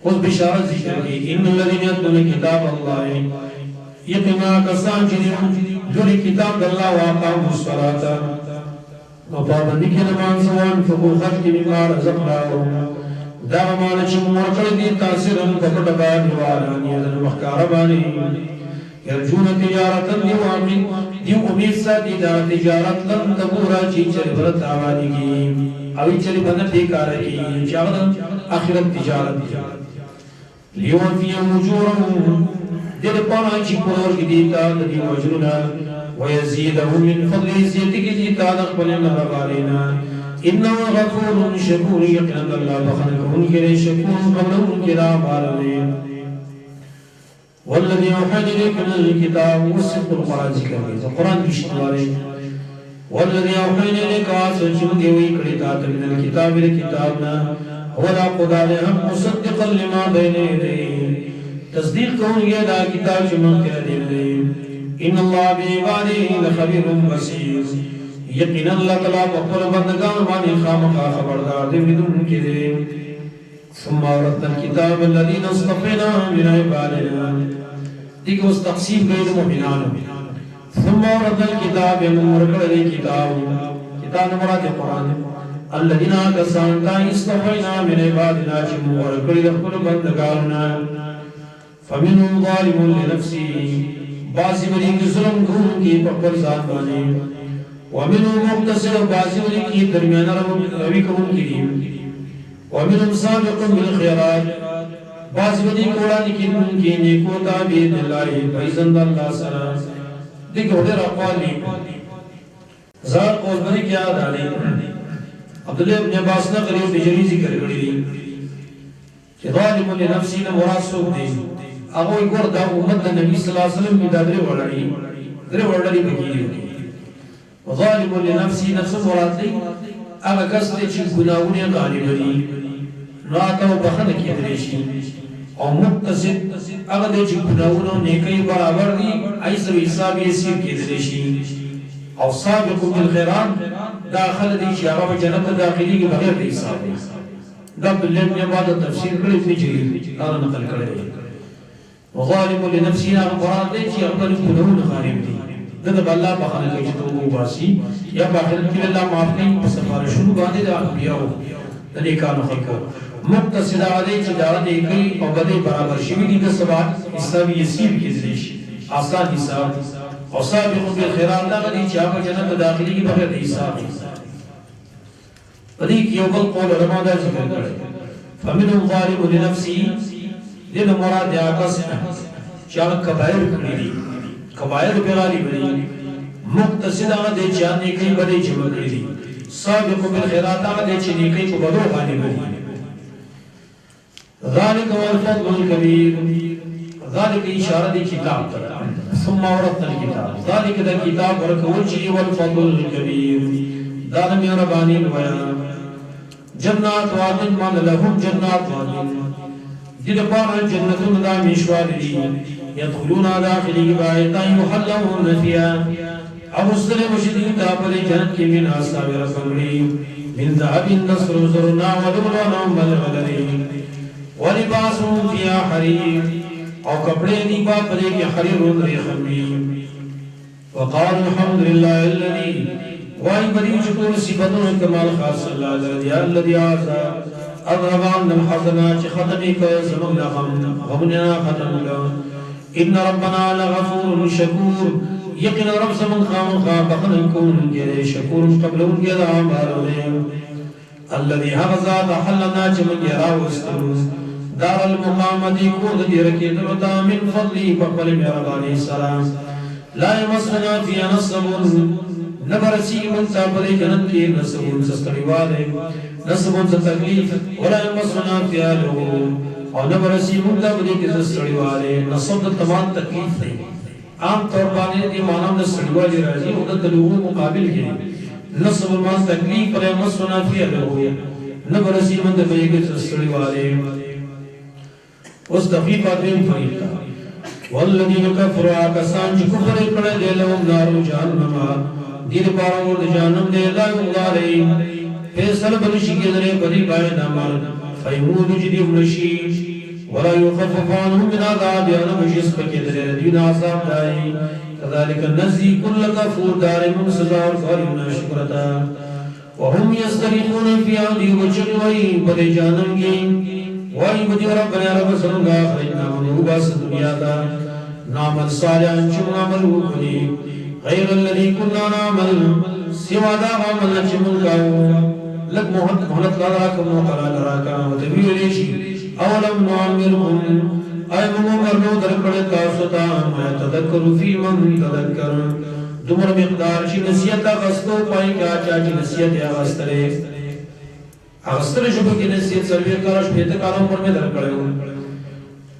उस बिशारत ज़िक्र की इन्नल लज़ीना यत्लूना किताब अल्लाह यकीना कसान जो किताब अल्लाह व अक़ामुस सलात और पाबंदी की नमाज सवान फक़ू खर्च की मिमा रज़क़नाहुम दामान चमोर कर दी तासिरन पकड़ बानी वारानियन मखकारबानी यरजून तिजारतन दिव उम्मीद सा दीदा तिजारत लन तबूरा ची चल भरत आवानी की अभी चली बंद बेकार की चावल आखिरत तिजारत लियोफियम उजूरहुम दिल पाना ची पुरोर की दीता दी वजरुना वयज़ीदहुम मिन फज़ली ज़ियति की दीता दखबलन लगालेना इन्ना गफूरुन शकूर यकीनन अल्लाह बखन उनके लिए शकूर कबल उनके राम आलमे वल्लज़ी औहयना इलैका मिनल किताब वस्सिक़ुल कुरान ज़िक्र की तो कुरान की शिकवारे वल्लज़ी औहयना इलैका सचमुगे हुई कड़िता मिनल किताब इल किताबना वला खुदाले हम मुसद्दिक़न लिमा बैन यदैहि तस्दीक करेंगे ला किताब जो मन के दे इन्नल्लाह बिइबादिही लखबीरुन बसीर यकीन अल्लाह तआला बपर बंदगान माने खामखा खबरदार दे विदुन के दे सुम्मा औरतल किताब अल्लज़ीना इस्तफ़ैना मिन इबादिना देखो उस तक़सीम गए मुमिनान सुम्मा औरतल किताब मुरकल किताब मुराद कुरान अल्लज़ीना कसानता इस्तफ़ैना मिन इबादिना मुरकल रखल बंदगान फमिनहुम ज़ालिमुन लिनफ्सिही बाज़ी बरी की जुल्म की पकड़ जात बाने वमिनहुम मुक़तसिद बाज़ी बरी की दरमियाना रवि कबूल की वमिनहुम साबिक़ुन बिल खैरात बाज़ी बरी कोड़ा की नेकोता बिइज़्निल्लाह फैज़न अल्लाह सना देखो उधर अक़वाल नहीं ज़ात कौल बरी क्या डाले अब्दुल्लाह इब्न अब्बास ने करीब बिजरी ज़िक्र करी कि ज़ालिमुन लिनफ्सिही ने मुराद सूख दी अब वो एक बार दा उम्मत नबी सल्लल्लाहु अलैहि वसल्लम की दादरे वर्डरी बकीरी ज़ालिमुन लिनफ्सिही नफ्स मुराद दी अब कसते ची गुनाहों गालिब दी नाता वो बखन की दरेशी और मुक़तसिद अगर दे ची गुनाहों नेकी बराबर दी ऐसे हिसाब यसीर की दरेशी और साबिक़ुन बिल खैरात दाखिल दी शाबा जन्नत दाखिली के बगैर हिसाब दा अब्दुल्लाह इब्न अब्बास तफसीर करे इब्न जरीर और नकल करे वज़ालिमुन लिनफ्सिही मुराद दे ची अपने गुनाहों गालिब दी दद अल्लाह बखन के तो वो वासी या बाखिरत के अल्लाह माफ नहीं सिफारिशों बांधे दा अंबिया हो तने का नखको मुक़तसिद आदे ची दाद एकई और बदे बराबर शिवी दी सबात हिसाब यसीर की जिश आसान हिसाब और साबिक़ुन बिल खैरात दा दी चा जन्नत दाखिली की बगैर हिसाब बदी योगल कौल उलमा दा जिक्र करे फमिनहुम ज़ालिमुन लिनफ्सिही दिन मुराद याकस चाल कबायर करी कबायर बेगाली बनी मुक़तसिदा दे जाने कई बड़े जमकरी दी साबिक़ुन बिल खैरात दे चने कई को बड़ो गाली बनी ज़ालिक वल फ़ज़लुल कबीर ज़ालिक इशारा दी किताब तरह सुम्मा औरतल किताब ज़ालिक द किताब वरकवल ची वल फ़ज़लुल कबीर दान मेहरबानी बयान जन्नात वादिन मन लहुम जन्नात वादिन जिन पार जन्नतुन दा मिशवादी यदखुलूना दाखिली बायता युहल्लून फिहा अब उसने मुशरिकीन दा पर जन्नत के मिन आसाबिर फंगड़ी मिन ज़हबिन नस्र ज़रना वलुलना मलगरी वलिबासुहुम फिहा हरीर और कपड़े दी बापरे के हरीर रेशमी वक़ाल अल्हम्दुलिल्लाहिल्लज़ी वाई बड़ी शुक्र सिफतों कमाल खास अल्लाह आज़ा अज़हबान हज़ना खत्मी का ज़मना गमना खत्म का इन्ना रब्बना लगफूरुन शकूर यकीन रब समन खाम खा बखन कौन के शकूर कबल उनके आमारे अल्लज़ी हज़ा हलना चमन यरावस्तु दारुल मुक़ामती को रखे दरता मिन फ़ज़ली बक़ल मेहरबानी सलाम ला यमस्सना फ़ीहा नसबुन नबरसी मन साबरे जन्नत के नसबुन सस्तरीवाले नसबुन तकलीफ वला यमस्सना फ़ीहा लुगूब और नबरसी मुंतबरी के सस्तरीवाले नसब तमाम तकलीफ थे आम तौर पर ये मानव ने सड़वाले राजी उधर तलुगू मुकाबिल के नसब मान तकलीफ पर यमस्सना फ़ीहा लुगूब नबरसी मुंतबरी के सस्तरीवाले उस दफीफा दिन फरीदा वल्लज़ीन कफ़रू कसान जो कुफर करे दे लहुम नारु जहन्नम दीर पारों जहन्नम दे ला उगारे फैसल बलिश के दरे बली बाय नमर फयमूद जिदी मुशी ولا يخفف عنهم من عذاب أنا مجلس بكدر دين عذاب دائی كذلك نزي كل كفور دار من سزا والفارمنا شكرتا وهم يستريحون في عدي وجنوي بدي جانمگي وای بدی ربنا رب سنگا خرجنا من وباس دنیا دا نعمل صالحا چم عمل وکړي غیر الذي كنا نعمل سوا دا عمل چې موږ کوو لک مهلت لرا کوم قرار راکا وتوی لشي اولم نعمرهم اي موږ درکړه تاسو ته ما تذکر فی من تذکر دومره مقدار چې نصیحت غستو پای کا چې نصیحت یا غستره اغسطر شبه کی نصیحت سروی کارش بیت کارم پر میں در کڑے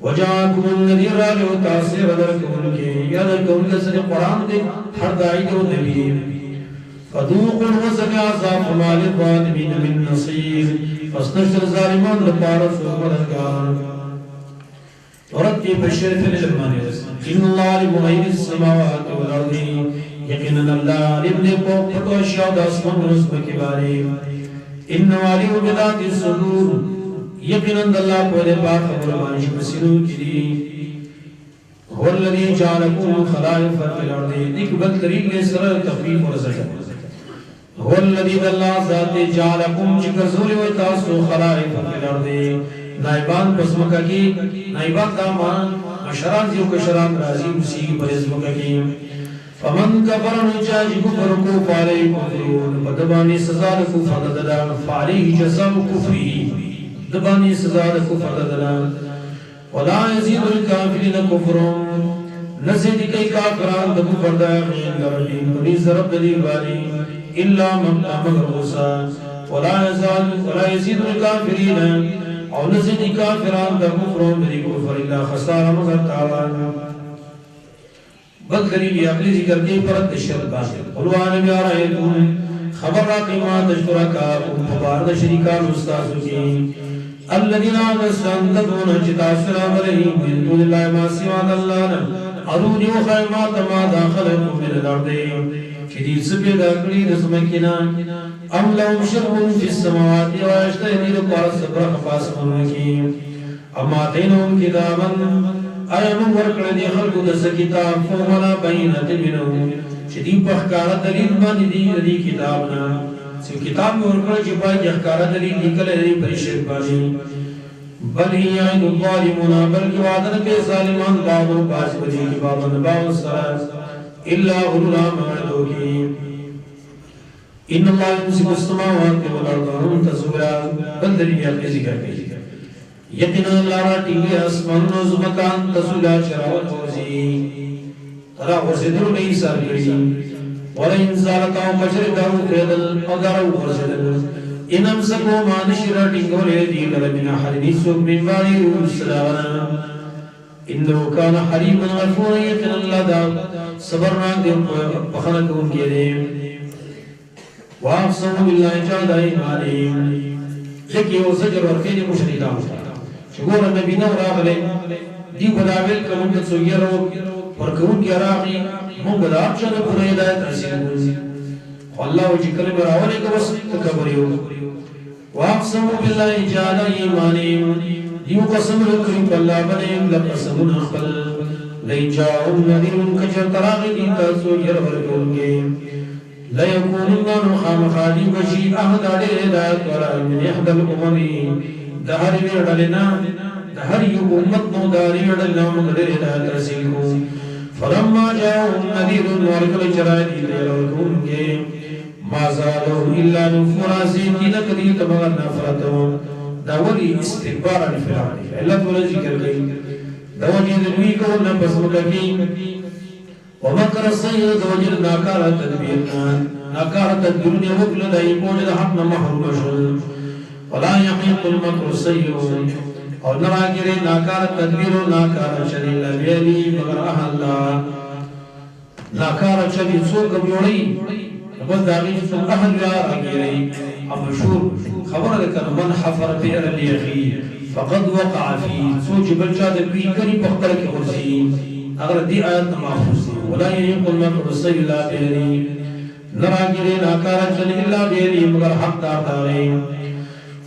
وجاکم النذیر راجو تاثیر در کون کے یا در کون کے سر قرآن دے ہر دائی دو نبی فدوقوا الوزق عذاب فما للظالمین من نصیر فاستشتر ظالمان لپارت سوق مددگار ورد کی بشر فی الجرمانی ان اللہ لمغیر السماوات والارض یقینا اللہ لابن پوک پتو اشیاء داسمان ونسب کی باری ان والی بذات الصدور یقینا اللہ پہلے پاک خبر مانش مسیرو جدی هو الذي جعلكم خلائف في الارض دیکھ بل طریق لے سر تخفیف اور زجر هو الذي اللہ ذات جعلكم چکر زولی و تاسو خلائف في الارض نائبان پسمکا کی نائبان دامان اشران دیو کشران رازی اسی پرزمکا کی فمن کفر نجاج کفر کو فعلی کفرون بدبانی سزا کو فرددلا فعلی جزا کفری دبانی سزا کو فرددلا ولا يزيد الكافرين كفرهم نزيد كي كافران دبو فردا غين لربين ونيز رب دليبالي إلا من أمر موسى ولا يزيد الكافرين أو نزيد كافران دبو فرهم بدي كفر إلا خسارة مغر تعالى بل دلیل عقلی ذکر کے پرد شرط باقی قلوان بیارائیتون خبر راقی ما تشترکا مبارد شریکان استاسو کی الذین آنستان تدون چتاثر علیہم من دون اللہ ما سواد اللہ ارونی و خیمات ما داخلکم من الارد چدید سپی داکلی رسمکینا ام لهم شرکن فی السماوات واشتہنی رکوار سبرق فاسمانکی اما تینهم کتابا آیا من ورکڑ دی خلقو دس کتاب فومنا بینت منو چه دی پخکارا دلیل مانی دی کتابنا سو کتاب میں ورکڑ چه پای دی اخکارا دلیل نکل دی پریشر بانی بل ہی آئین الظالمونا بلکی وعدن کے ظالمان بعضو باز بدی کی بابن باو سراز اللہ غلولا مردو کی ان اللہ یمسک السماوات والارض هم تزورا بل دلیل اقلی ذکر کی یقینا اللہ را ٹیلی اسمان و زمکان تسولا شراوت ورزی ترا ورزدر نہیں سار کری ولئن زالتاو مجر دارو کردل او دارو ورزدل انم سکو مانشرا ٹنگولے دی لرمنا حرمی سوک من باری رسلاونا انہو کان حریما غفورا یقینا اللہ دا صبرناک دیم پخنکون کیلے واقسمو باللہ جادہ ایمانیم لیکن وہ زجر ورکین مشرکان شکور نبی نو راغلے دی بداویل کمون تسو یرو ورکون کی راغی مون بداب چانا پورا ہدایت رسیل واللہ وجی کلم راولے کا بس تکبریو واقسمو باللہ جانا ایمانیم دیو قسم رکھیں پاللہ بنیم لقسمون اخبر لئن جاؤن نذیرون کچر تراغی دی تاسو یر ورکون گے لیکونن نخام خالی بشی احد آلے ہدایت ورا من احد الاممی دہر ویڑلنا دہر یو امت نو داری ویڑلنا مقدر ہدایت رسیل کو فلما جاؤن نذیر ورکل جرائی دی ورکون گے ما زالو الا نفورا زیتی لکدی تمغر نفرتو داولی استقبارا نفرانی علت ولا ذکر گئی دوجی دنوی کو نفس مککی ومکر السیئ دوجی ناکارا تدبیرنا ناکارا تدبیرنی وکل دائی موجد حقنا محروم شد ولا يحيق المكر السيء اور نراگرے ناکار تدبیر و ناکار چلی لبیلی مگر احلا ناکار چلی سوک بیوڑی بس داغی جسو احل یار آگیرے مشهور خبر لکن من حفر بئر لیخی فقد وقع فی سوچ بلچا دبی کری پختر کی خرسی اگر دی آیت نمافوز دی ولا يحيق المكر السيء لا بیلی نراگرے ناکار چلی اللہ بیلی مگر حق دار داغی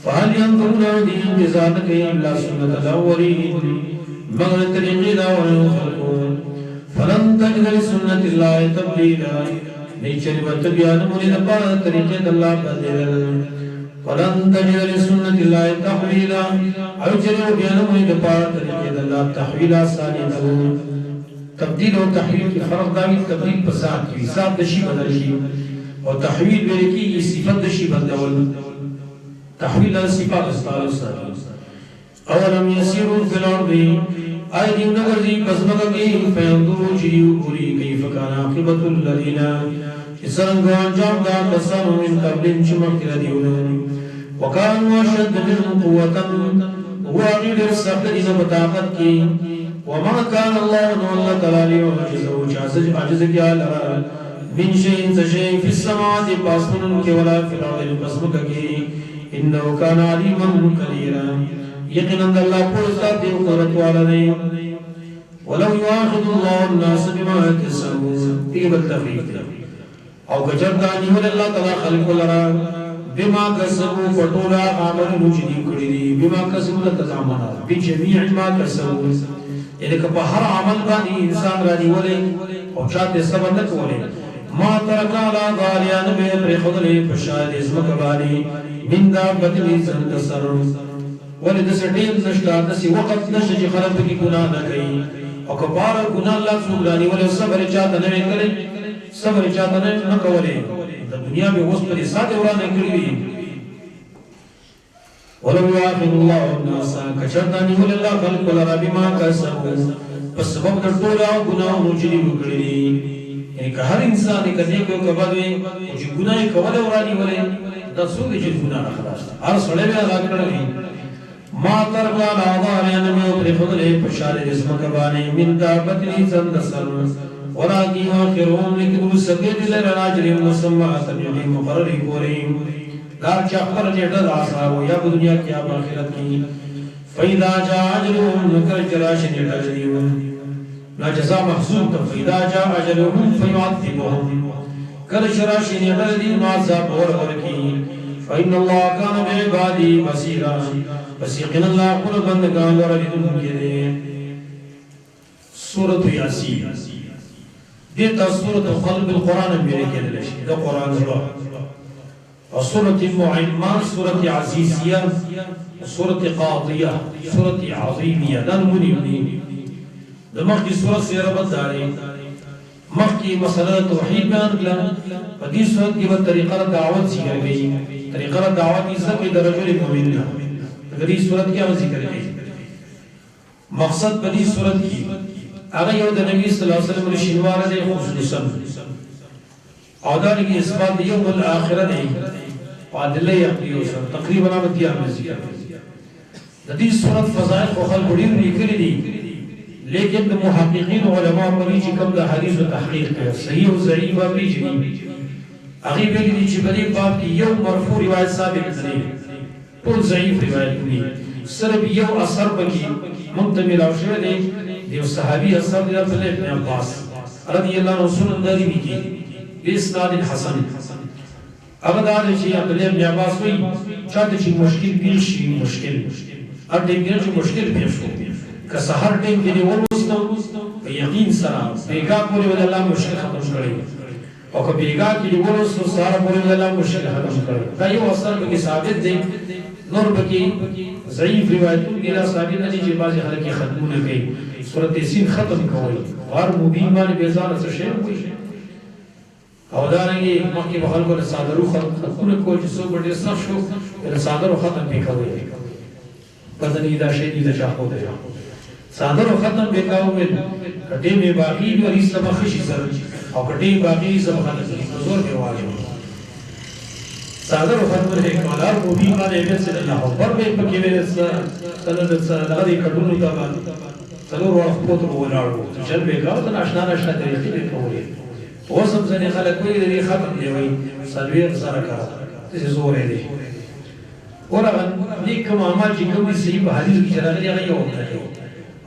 فهل ينظرون دي انتظار كي إلا سنة الأولين مگر طریقی داوان خلقون فلن تجد لسنة الله تبديلا نیچری بطبیان منی دپارا طریقی داللہ بدل فلن تجد لسنة الله تحویلا اوچری بیان منی دپارا طریقی داللہ تحویلا ثانی دل تبدیل و تحویل کی فرق داوی تبدیل پسات کی سات دشی بدل شی اور تحویل میرے کی یہ صفت دشی بدل تحویل صفات استعال استعال اولم یسیرون فی الارض آئیدیم نگرزی قسمگا کی فیندرو چیو پوری کیف کان عاقبت الذین سرنگو انجام دا کسانو من قبل چمک ردیون وکانو اشد منهم قوتا واغیر سخت دینا بطاقت کی وما كان الله نو الله تعالی وجزو چاسج عجز کیا لرا من شيء شيء في السماوات باسمن کے ولا في الارض قسمگا کی انه كان عليما قديرا یقینا اللہ کو ذات قدرت والا نہیں ولو يؤاخذ الله الناس بما يكسبون تیب التفریق او گجردانی ول اللہ تعالی خلق لرا بما كسبوا فطولا عمل نجدی کڑی بما كسبوا تزامنا بجميع ما كسبوا یعنی کہ ہر عمل بانی انسان رانی ولے او چاہتے سبب نہ کولے ما ترک علی ظالیان بے پر خدلے پشاید اسمک بانی من دابت زند سر ولد سٹیم نشتا دسی وقت نشتا جی خراب کی گناہ نہ گئی اور کبارا گناہ اللہ سبحانہ ولے صبر چاہتا نہ کرے صبر چاہتا نہ کولے دنیا میں اس پر ساتھ اورانے کری ولو يؤاخذ الله الناس كشرطان ولله اللہ خلق لرا بما كسبوا پس سبب در طولا گناہ نوچلی بکڑی یعنی کہ ہر انسان ایک نیک و کبادوے جو گناہ کولے ورانی ولے دا سو دی جل گناہ خلاص ہر سڑے میں آگا کرنے ما ترقى العظام ينمي وبرخضله فشار اسم كباني من دابتني زند سر ولكن آخرهم لكدو سبيل لراجل مسمى تنجلي مقرر كوريم دار چاپر جیٹر آسا ہو یا دنیا کیا آخرت کی فیدا جا اجلهم نکر جراش جیٹر دیون نا جزا محسوب تا فیدا جا اجلهم فیعذبهم کر شراش جیٹر دیون عذاب اور کی فإن الله كان بعبادی بصیرا بس یقین اللہ کل بندگان اور لیدن کے دے سورة یاسین دیتا سورة قلب القرآن میرے کے دلش دا قرآن ضرور اور سورة معلمان سورة عزیزیہ سورة قاضیہ سورة عظیمیہ دا نمونی منی دا مخی سورة سے ربط دارے مخی مسئلہ توحید بیان کلا فدی سورة کی بطریقہ دعوت ذکر گئی طریقہ دعوت اس کی درجہ مومنہ اگر اس صورت کیا ذکر گئی مقصد بنی صورت کی اگر یہ نبی صلی اللہ علیہ وسلم رشنوار دے خصوصا عودان کی اثبات یوم الآخرہ دے پادلہ یقیو سر تقریبا نامت دیا ہمیں ذکر دی صورت فضائل کو خلق بڑی نکلی دی لیکن محققین علماء پریچی کم دا حدیث و تحقیق ہے صحیح و ضعیف و پریچی اغیب ہے کہ چی بدی باب کی یوم مرفوع روایت ثابت نہیں کل ضعیف روایت نہیں صرف یو اثر بکی منتمل اوشوہ دے دیو صحابی اثر دے عبداللہ ابن عباس رضی اللہ عنہ سنن داری بھی کی باسناد حسن اگر آدھے چی عبداللہ ابن عباس ہوئی چاہتے چی مشکل پیشی مشکل اب دیکھنے چی مشکل پیش ہو کہ سہر ٹیم کے لیے ورستو یقین سرا بیگا پوری ود اللہ مشکل ختم کرے اور کہ بیگا کے لیے ورستو سارا پوری ود اللہ مشکل ختم کرے تا یہ اثر بکی ثابت دے نور بکی ضعیف روایتون دیلا ثابت نہیں جی بازی حلقی ختمون گئی صورت سین ختم کوئی اور مبین مالی بیزار سے شیر ہوئی اور دارنگی مکی بخل کو رسادرو ختمون کوئی جسو بڑی سخش ہو رسادرو ختم بھی کوئی بدنی دا شیدی دا چاہو دے سادر و ختم بیکاو میں کٹے میں باقی اور اس سبا خشی سر اور کٹے باقی سبا ختم زور کے واجب سادر و ختم رہے کالار کو بھی مانے ایمت سے اللہ پر بے پکی میرے لغدی کٹونو تابا سلور وقت پوتر بولارو چل بیکاو تن اشنا نشنا طریقی بے پوری وہ سمزنی خلق کوئی دری ختم دے وئی سلویر سرکا تیسے زور ہے دے اور اگر نیک کم عمال جی کم دی صحیح پہ حدیث کی چراغلی آگئی ہوتا ہے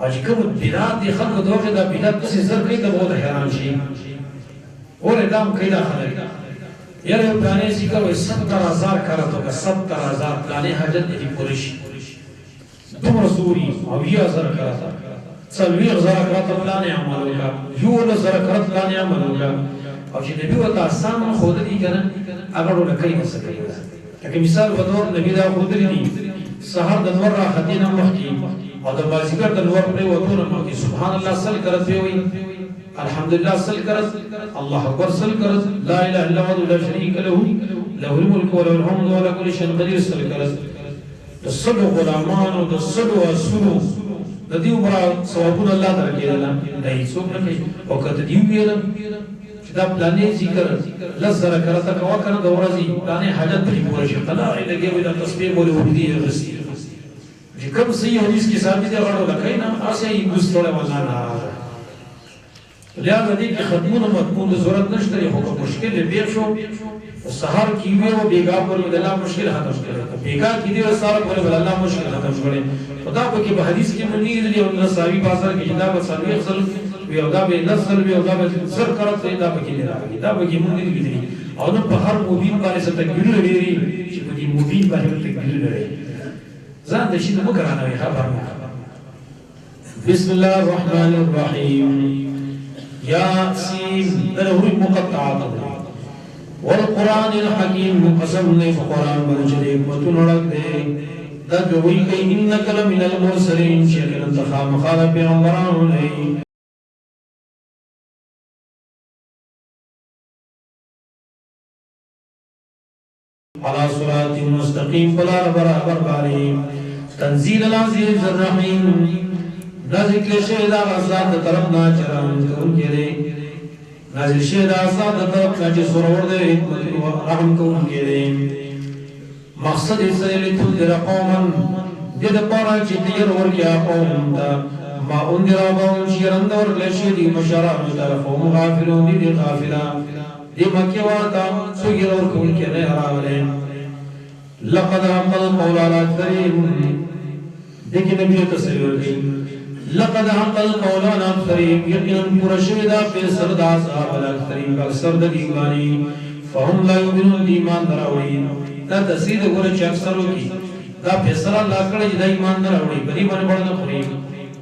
آج کم بیدات دی خلق دوکے دا بیدات کسی سر کئی دا بہت حیران شئی اور ادام کئی دا خلق یاره پلانې ذکر وي 70000 کرته کا 70000 پلانې حاجت دې پوره شي دومره سوري او 20000 کرته 40000 کرته پلانې عمل وکړه 10000 کرته پلانې عمل وکړه او چې نبی وتا آسان خود دي کنه هغه ډول کوي څه کوي لکه مثال په تور نبی دا خود دي سحر د نور راحتینه مخکي او د مازیګر د نور په وتور مخکي سبحان الله صل کرته وي الحمدلله صل کرت الله اکبر صل کرت لا اله الا الله لا شريك له له الملك وله الحمد وله كل شيء قدير صل کرت د صلو غلامان او د صلو اصلو د دې عمره ثوابونه الله درکې ده دای څوک نه کوي او کته دی ویل چې دا پلانې ذکر لزر کرته کوا کنه د ورځې پلانې حاجت پرې پوره شي قلا لګي وي د تسبیح بوله ودی رسي چې کوم صحیح حدیث کې ثابت دی غړو لکاینا اسه یې ګستوله ولا نه لہذا دې کې ختمونه مضمون ضرورت نشته یو مشکل به شو سحر کې ویو بیګا پر د الله مشکل ختم کړي بیګا کې دې سره پر د الله مشکل ختم کړي خدا په کې په حدیث کې منی دې او نصابی بازار کې دا په سالوي خپل ویو دا به نسل ویو دا به سر کرت دا به کې نه راغی دا به کې مونږ دې او نو په هر مبین باندې څه تکبیر لري چې په دې مبین باندې تکبیر لري ځان دې شي نو کرانه خبر بسم الله الرحمن الرحیم ياسين له مقطعات والقرآن الحكيم قسم نے قرآن بنجدے متنڑک دے دقوی کئی انک لمن المرسلین شیخن انتخاب مخالف پیغمبران لئی على صراط مستقیم بلا برابر باری تنزیل العزیز الرحیم نازل شهد آزاد طرف ناچران کون کرے نازل شهد آزاد طرف ناچر سرور دے رحم کون کرے مقصد اسے لتنذر قوما دید پارا چی دیر ورکیا قوم تا ما اندر آباون شیرند ورکلشی مشاران طرفهم غافلون دی غافلا دی مکی واتا سویر ورکون کرے راولے لقد حقل قول على اکثرین دیکھ نبی تصویر دی لقد حق القول على اكثرهم يقينا برشدا في سرد اصحاب الاكثرين اكثر د دیوانی فهم لا يؤمنون ایمان دراوی دا تسید ور چې اکثرو کی دا فیصله الله کړی د ایمان دراوی بری باندې باندې خوري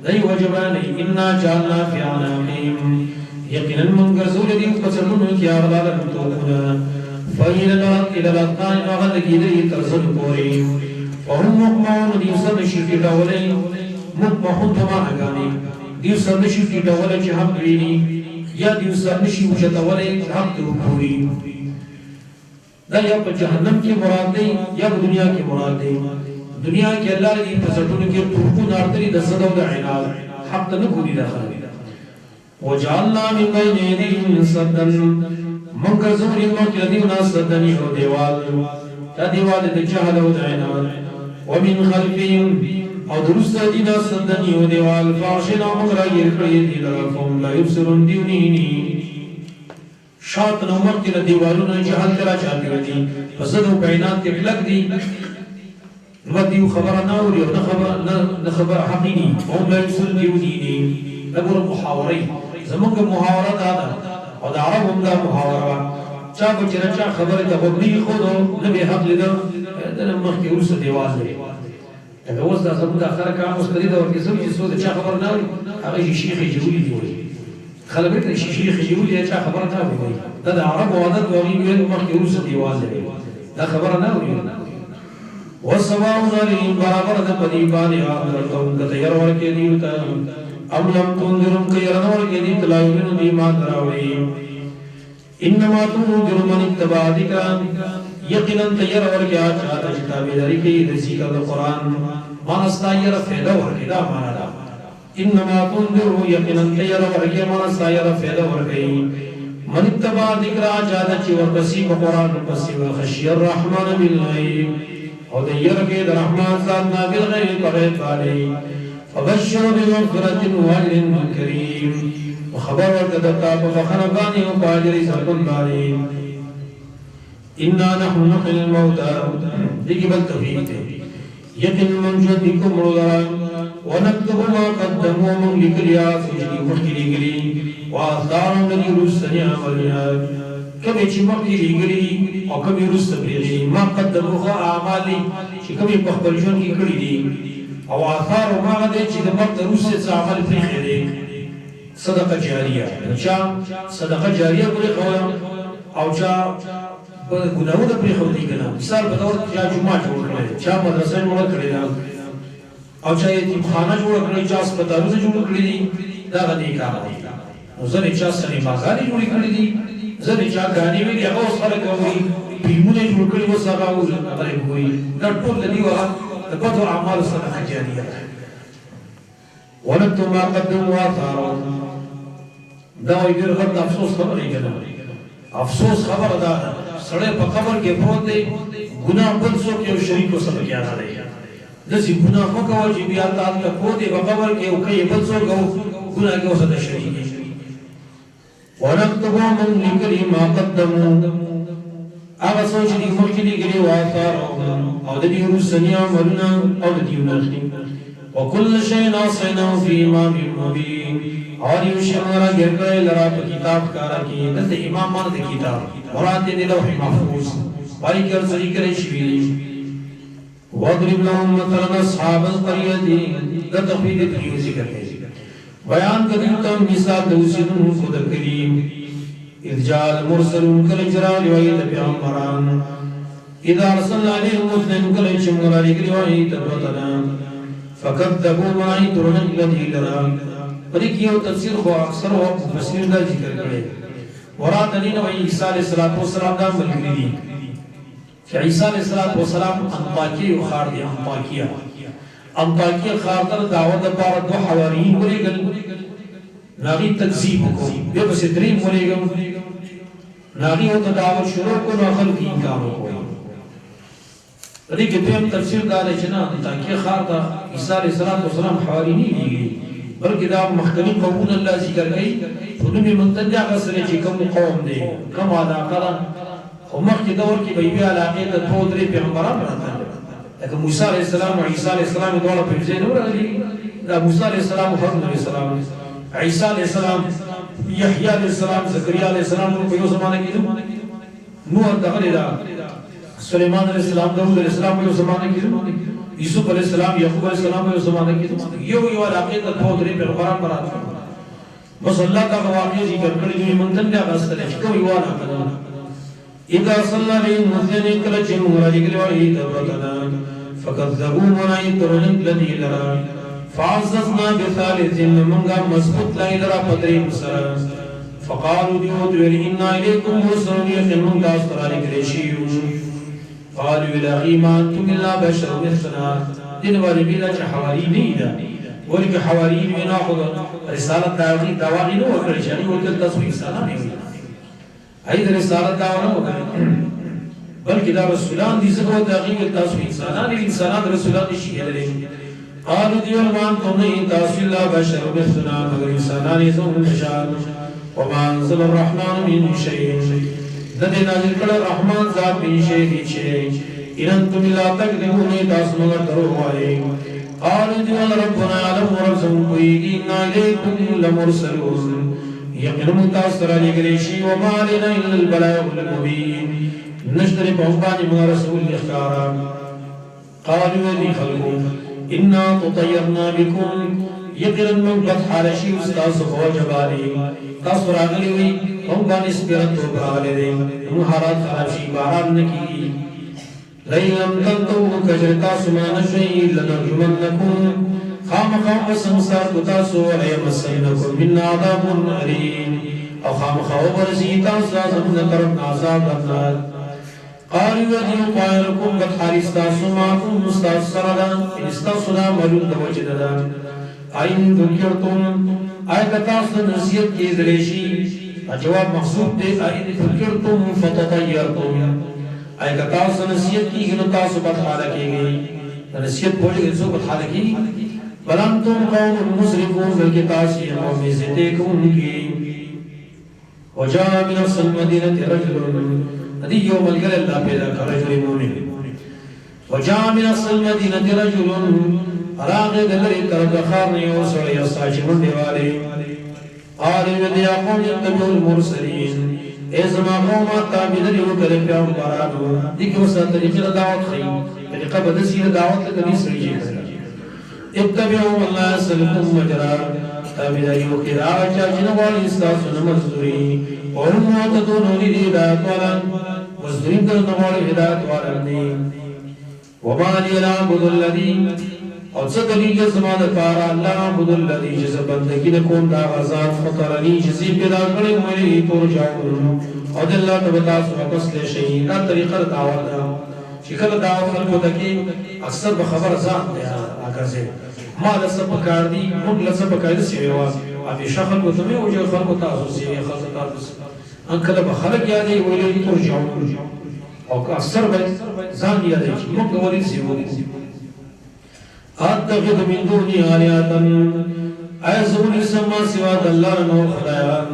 دای وجبان ان جعلنا في عناقهم يقينا من غزول دي پسمنو کی اغلال تونا فإلى الأطنان أغد كيدي ترزد پوری فهم مقمعون دي سب شرکی ډولې مقمحون تمانا گانی دیو سر نشی ٹیٹاولا چه حق دوینی یا دیو سر نشی وشتاولا چه حق دو پوری دا یا پا جہنم کی مراد دی یا پا دنیا کی مراد دی دنیا کی اللہ دی پسٹون کی ترکون آرتری دا صدو دا عناد حق دا نکو دی داخل وجعلنا من بین ایدیهم صدن منکر زمری موکی لدیونا صدنی و دیوال تا دیوال دا جہل و دا عناد ومن خلفهم او درست دینا صدنی و دیوال فاشنا مغرا یرکڑی دیلر فهم لا یبصرون دیونینی شاعت نومر تینا دیوالونا جہل تیرا چاہتی ہوتی فصد و پینات تکلک دی و دیو خبر ناوری و نخبر حقینی فهم لا یبصرون دیونینی نگور محاوری زمانگ محاورت آدھا و دا عرب هم دا محاورا چاہ بچنا چاہ خبر دا بگنی خودو نبی حق لیدر دن مخی ارس دیوال دی اگر اوس دا زمون د اخر کار اوس کدی دا ورکه زوی چې سو د چا خبر نه وي هغه شیخ جوړی دی خلک به شیخ جوړی چا خبر نه وي دا د عرب عادت وغي ویل مخکې اوس دیواز دی دا خبر نه وي وسواون علیهم برابر د پدی باندې اورتون د تیار ورکه دی ته ام لم تنذرم کيرن ورکه دی تلاوین دی ما دراوی انما تنذر من اتبع ذکر یقینا تیار ورکه چاته کتابداری کوي د ذکر د قران مانستایر فیدا ورکه دا معنا ده انما تنذر یقینا تیار ورکه مانستایر فیدا ورکه من اتبع ذکر چاته چې ورپسې په قران پسې خشی الرحمن بالغیب او د یرګه د رحمان ذات نازل غیب کوي باندې فبشر بمغفرة واجر کریم وخبر ورکه د تاب فخنبانی او باجر سرکن باندې إنا نحن نحيي الموتى يجب التوحيد يقين من جدكم رضا ونكتب ما قدموا من لكل ياسجد وحكي لكلي وآثار الذي رسل عملنا کمی چی مکی لیگلی او کمی رست بریدی ما قدموخا اعمالی چی کمی بخبرجون کی کری دی او آثار و ما غده چی دمک رست سا عمل پریخی دی صدقه جاریه چا صدقه جاریه بری خواه او چا گناهو دا پریخو دی کنا مثال بدور چا جمعه جوڑ کرده چا مدرسه جوڑ کرده او چا یتیم خانه جوڑ کرده چا اسپتالو جوڑ کرده دا غدی کام دی زن چا سنیماکاری جوڑی کرده دی زن چا گانی ویلی اگه اس خلق ہوئی فیلمونه جوڑ کرده و ساقا غریب ہوئی دا طول لدی وها دا بدو اعمال صدقه جاریه ولدتو ما قدموا آثارهم دا وی دیر غد افسوس خبر ای کنا افسوس خبر دا سڑے پا قبر کے پروت دے گناہ بل سو کے شریک کو سبق یانا دے دسی گناہ مکو جی بیا تال کا پروت دے پا قبر کے کئی بل سو گو گناہ کے وسط شریک ہے ونکتبو من لکلی ما قدمو آغا سوچ دی مخلی گلی وآثارهم او دی رسنی عملنا او دی نخی وکل شئین آسیناو فی امام مبین اور یو شمارا گر کرے لرا پا کتاب کارا کی دلتا امام ماند کتاب مراد دے لوح محفوظ بائی کر سری کرے شویلی وَضْرِبْ لَهُمْ مَثَلًا أَصْحَابَ الْقَرْيَةِ دا تخفید تریو ذکر ہے بیان کدیتا مثال دوسیدن خود کریم ارجال مرسلون کل جرال وعید پیامبران اذا ارسلنا علیہم مثلن کل چمگل علیہ وعید دوتنا فَكَذَّبُوا مَعِي تُرْنَنْ لَدِي لَرَا بلکہ یہ تفسیر خو اکثر و مفسر دا ذکر کرے ورات علینا وی عیسیٰ علیہ السلام دا ملگری دی کہ عیسیٰ علیہ السلام انطاکی و خار دی انطاکی خار در دعوت پار دو حواریین بولے گل ناغی تکذیب کو بے بس درین بولے گل ناغی ہوتا دعوت شروع کو ناخل کی انکاروں کو لیکن دویم تفسیر دا لے چنا انطاکی خار دا عیسیٰ علیہ السلام حواریین لی گئی بلکہ دا مختلف قومون اللہ ذکر گئی فنمی منتجع غسر چی کم قوم دے کم علاقہ دا خمق کی دور کی بیوی علاقے دا دو درے پیغمبران رہتا ہے لیکن موسیٰ علیہ السلام و عیسیٰ علیہ السلام دولا پیفزے نور علی دا موسیٰ علیہ السلام و حرم علیہ السلام عیسیٰ علیہ السلام یحییٰ علیہ السلام زکریہ علیہ السلام نور پیو زمانہ کی دو نوح دغلی دا سلیمان علیہ السلام داود علیہ السلام پیو زمانہ کی دو یوسف علیہ السلام یعقوب علیہ السلام و زمانہ کی یہ علاقے کا بہت رہے پیغمبران پر آتا بس اللہ کا واقعی ذکر کر جو منتن کا غسل ہے کوئی وانا کرنا اذا صلی علیہم مثلن کلچ مراجع کلوائی تبتنا فکذبوا منعی ترنک لدی لرا فعززنا بثالث منگا مضبوط لائی لرا پدری بسرا فقالوا دیوت ویلی انا الیکم مرسلون یقین منگا استرالی کریشیون قالوا الهی ما انتم الا بشر مثلنا دین والی بیدا چا حواری نہیں دا ولی کہ حواری میں ناخد رسالت دعوی نو وکر چانی ولی تصویر سالا نہیں ہوئی حید رسالت دعوی نو وکر بلکہ دا رسولان دی سکو تحقیق تصویر سالا نہیں انسانات رسولان دی شیئر لے قالوا دیون ما انتم نہیں تاسو الا بشر مثلنا مگر انسانانی زون نشان وما انزل الرحمن من شیئن ددے نازل کڑا رحمان ذات بن شیدی چھے انتم لا تکذبون تاس مگر درو آئے قالوا دیوان ربنا علم ورزم کوئی انا الیکم لمرسلون یقین متاثر علی گریشی وما علینا الا البلاغ المبین نشتر پہنبانی ما رسول اختارا قالوا لی خلقون انا تطیرنا بکم یقین من قد حالشی استاس خوجبالی تاثر آگلی ہوئی ہم بانی سپیرت تو برالے دیں ہم حالات خرابشی باران نکی لئیم تنتو کجرتا سمان شئی لنرجمنکم خام خام سمسار کتاسو علیم السینکم من عذاب علیم او خام خام برزیتا سازم نترم عذاب افناد قالوا دیو قائرکم قد حارستاسو معکم مستاس سردان انستاسونا ملون دوجددا آئین دکرتم آیتاس نصیت کی دلیشی جواب مقصود دے آئین دکرتم فتطیرتم آیتاس نصیت کی گنو تاسو بدحالہ کی گئی نصیت بولی گئی سو بدحالہ کی بلانتم قوم مسرفون بلکہ تاسی قومی زدے کون کی وجاء من اصل مدینة رجل ندی یوم الگل اللہ پیدا کر رجل مومن وجاء من اصل مدینة رجل راغ دلری طرف خارنی و سوڑی استاچی منڈی والے قال ودیا قوم یتبعوا المرسلین اے زما قوم تابعداري وکړئ پیغمبرانو دي کې وسه طریقې دعوت خي طریقه بدسي دعوت کوي سړي اتبعوا الله سلكم مجرا تابعداري وکړئ چې جنوالي استاسو مزدوري او متدون لهدایت والا مزدوري د نوالي هدایت والا دي وما لي لا اعبد الذي او څنګه چې زما د پاره الله عبد الذي چې بندګي کوم دا آزاد فطرني چې پیدا کړی مې تور جاو او د الله تعالی واپس له شي دا طریقه دعوت ده چې کله دعوت خلکو ته کې اکثر به خبر ځان دی راکځي ما له سبا کار دي موږ له سبا کار دي سیوا ابي شخص کو ته او جو خلکو تاسو سي خاص تاسو ان کله به خلک یادې ویلې تور جاو او اکثر به ځان یادې موږ ورې سیوا اتخذ من دونه آلهة ایزون سما سوا الله نو خدایان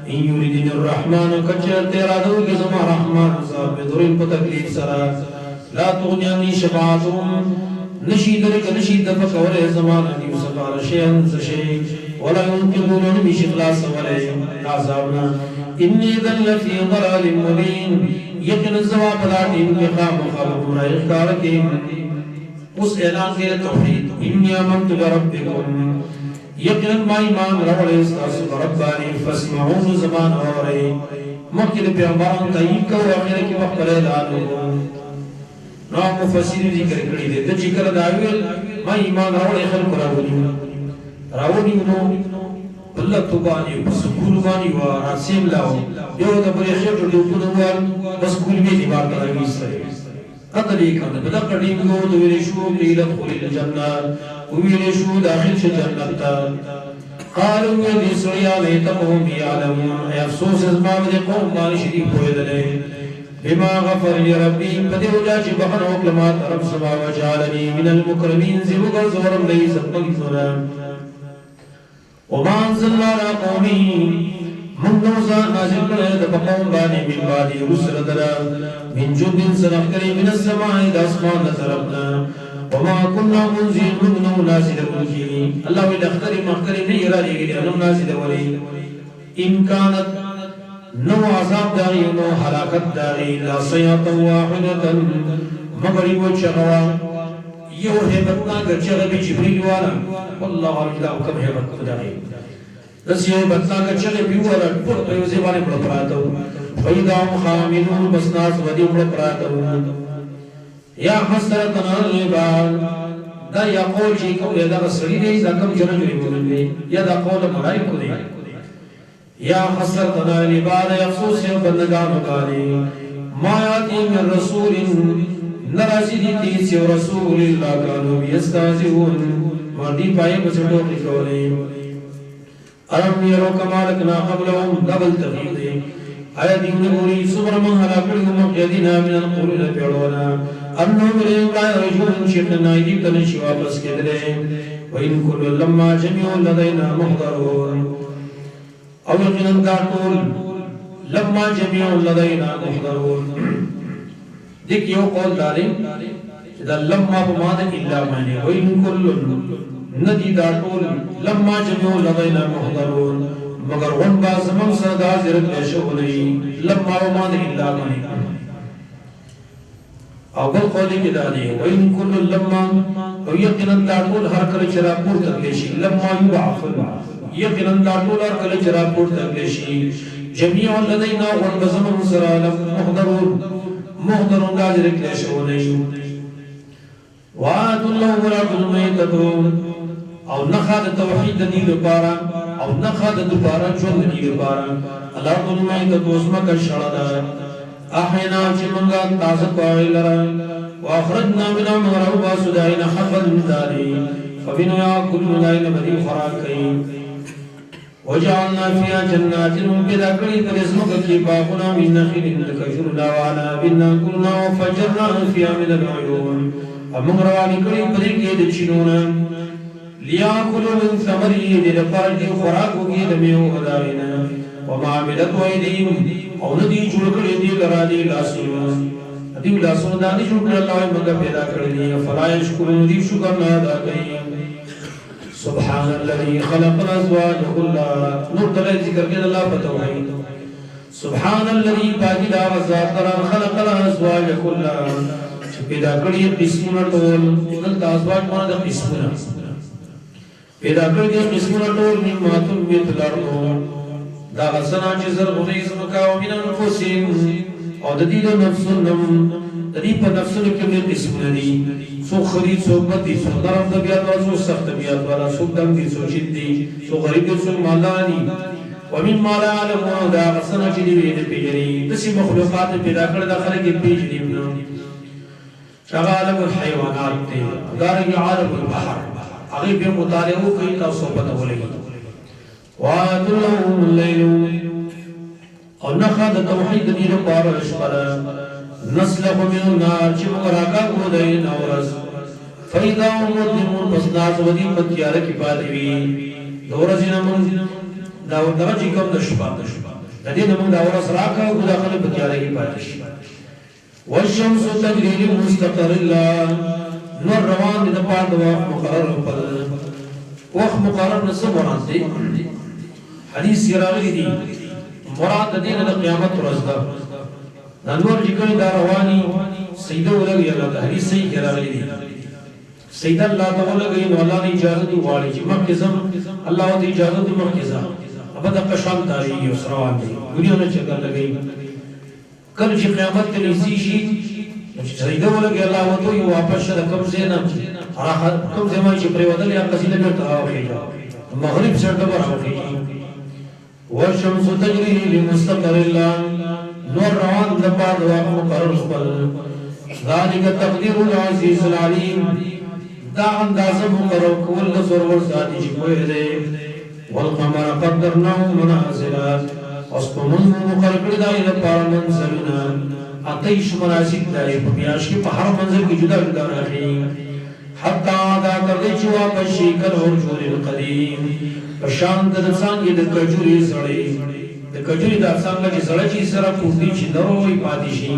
ان یریدن الرحمن کچر تیرا دو کی زما رحمان صاحب بدرین په تکلیف سرا لا تغنی شفاعتهم نشید لك نشید فقوله زمان دی سفار شیئا شیء ولا ينقذون من خلاص ولا عذابنا اني ذل في ضلال مبين يقن الزواب لا انتقام خلق رايخار کی اس اعلان کے توحید انی آمنت بربکم یقینا ما ایمان راوړې تاسو ربانی فاسمعون زمان اورئ مخکې پیغمبران تایید کوي اخر کې وخت اعلان نو مفسرین ذکر کړی دي د ذکر داویل ما ایمان راوړې خلق راوړي نو الله توبانی سکول باندې و راسم لاو یو د بری خیر د کوډوال بس کول می دی بار راوي سره قتل کنه بل قدیم کو د ویل شو قیل ادخل الجنه ویل شو داخل شه جنت قالوا يا سوريا ليتهم يعلمون افسوس از ما د قوم باندې شریک ویدلې بما غفر لي ربي بدو جاج بحر وکلمات رب سما وجعلني من المكرمين زبغ زورم ليس مغفرا وما انزلنا على قومه من نوزا نازل کړه د قوم باندې من بعد رسل درا من جند سنخري من السماء الى اسمان طرفنا وما كنا منزل من نازل ولي الله الاخر مخر نه يرالي انه نازل ولي ان كانت نو عذاب داغي نو حلاکت داغي لا صيحه واحده مغرب وشغوا یو هیبتنا گچغه به جبريل والا والله الا كم هیبت داغي دسیو بطنا گچغه بیوالا پر یو زبانه پر پراتو فیدا خامنون بسناس ودی پر پراتو یا حسرتنا العباد دا یقول چې کوم دا سړی دی دا کوم جنہ جوړي بولي یا دا قول ملائکه دی یا حسرتنا العباد افسوس یو بندگانو باندې ما یاتی من رسول نرازی دی تیس یو رسول اللہ کانو بیستازیون وردی پائے بچٹو کی کولے ارم یرو کمالکنا قبلهم دبل تغیید آیا دیون موری سمر من حلاکلهم مقیدینا من القرون پیڑونا انہو ملے اولای رجون شیطن آئیدی تنشی واپس کے دلے وَإِن كُلُّ لَمَّا جَمِعُ لَدَيْنَا مُحْضَرُونَ او یقیناً کارٹول لما جميع لدينا محضرون دیکھ یو قول داریں دا لما بماد الا معنی وَإِن كُلٌّ ندی دا ٹول لما جميع لدينا محضرون مگر ون با زمان سردا زرد لیشو نہیں لما بماد الا معنی اول قولی کی دانی وَإِن كُلٌ لما او یقیناً دا ٹول ہر کل چرا پور تکلیشی لما یبعفل یقیناً دا ټول کله چې راپور تکلیشي جميع لدينا والبزمن سرالم محضرون حاضر کله شونه وعد الله ورد المیتۃ او نخاد توحید دی لپاره او نخاد دوباره ژوند دی لپاره الله المیتۃ اسمه کا شړدا احینا چې مونږه تاسو کوي لره واخرجنا من المغرب وسداینا حبل مثالی فبنو یاکل ملائن بدی خوراک کوي وجعلنا فيها جنات وكذا كريت رزقك كي باغنا من نخيل كجر دعوانا بنا كلنا وفجرنا فيها من العيون امم رواني كريم بدك يدشنونا ليأكلوا من ثمره للفرج خوراكو كي دميو هدائنا وما عملت ويديهم او ندي جوړ کړی دی لرا دی لاسونه دی لاسونه دانی جوړ کړل الله موږ پیدا کړی دی فلا یشکرون دی شکر نه ادا کوي سبحان الذي خلق الازواج كلها نور تل ذکر کړه الله په توحید سبحان الذي باقي دا وزات خلق الازواج كلها پیدا کړی قسمونه ټول دلته ازواج باندې د قسمونه پیدا کړی قسمونه ټول مما تنبت الارض دا غسنا چې زرغونې زمکا او من انفسهم او د دې د نفسونو د دې په نفسونو کې د قسمونه دي سو خرید سو بدی سو نرم طبیعت او سو سخت طبیعت والا سو دم دي سو شد دي سو غریب سو مالداري ومما لا يعلمون دا غسنا چې دې په پیژني د سي مخلوقات پیدا کړل د خلک پیژني عالم الحيوانات دي دارنګ عالم البحر هغه به مطالعه کوي تاسو پته ولګي واتلهم الليل او نخد توحید دې لپاره شپره نسلخ من النار چې مراقب کو دی نورز فإذا هم مظلمون پس ناز ودی پتیار کی پاتې وي دورز نمون دا ورته چې کوم د شپه د دې نمون دا ورس راکا او داخله پتیار کی پاتې شي والشمس تجري لمستقر الله نور روان دي د پاره د وخت مقرر په وخت مقرر نه څه مراد دي حدیث یې راغلي دي مراد د دین د قیامت ورځ ده نور ذکر دا رواني سیده ولګي الله د حدیث صحیح راغلي دي سیده الله تعالی لګي نو الله دی اجازه دی واړي چې مکه زم الله دی اجازه دی مکه زم ابد قشام تاریخ او سروان دي دنیا نه چکر لګي کله چې قیامت ته نږدې شي چې سیده ولګي الله وته یو واپس شره کوم زینا راحت کوم زما چې پریودل یا قصیده ګرځا راوړي مغرب سره ډبر راوړي والشمس تجري لمستقر الله نور روان د پاره د مقرر خپل ذالک تقدیر العزیز العلیم دا اندازه مقرر کول د سرور ذاتی چې کوی دی والقمر قدرناه منازل اسقمن مقرر کړی دا لپاره منزلنا اتیش مناسب دی په میاش کې په هر منزل کې جدا جدا راځي حتی دا کړی چې واپس شي کله ورجور القدیم پشان د څنګه د کجوري سړی د کجوري د څنګه چې سړی چې سره پوښتنه چې نروي پاتې شي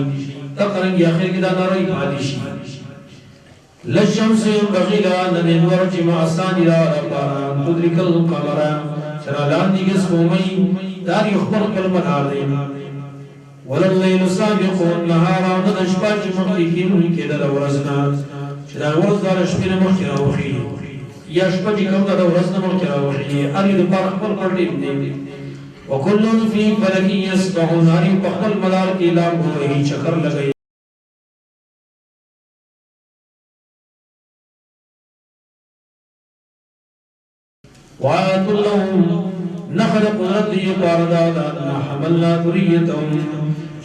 تقرنګ اخر کې دا نروي پاتې شي للشمس ينبغي لها ان تدرك مع الثاني لپاره تدرك القمر شرالان دي قسمي دار يخبر بالمنار دي ولليل سابق النهار ونشباج مخلقين كده لورزنا شدا ورز دار شپنه مخکې راوخي یا شپه چې کوم دا ورځ نه مخکې راوخي اړې د پاره خپل پټې دي وكل في فلك يسبحون اړې په خپل مدار کې اعلان کوي چکر لګي وآيات لهم نخلق ربي باردادا حملنا ذريتهم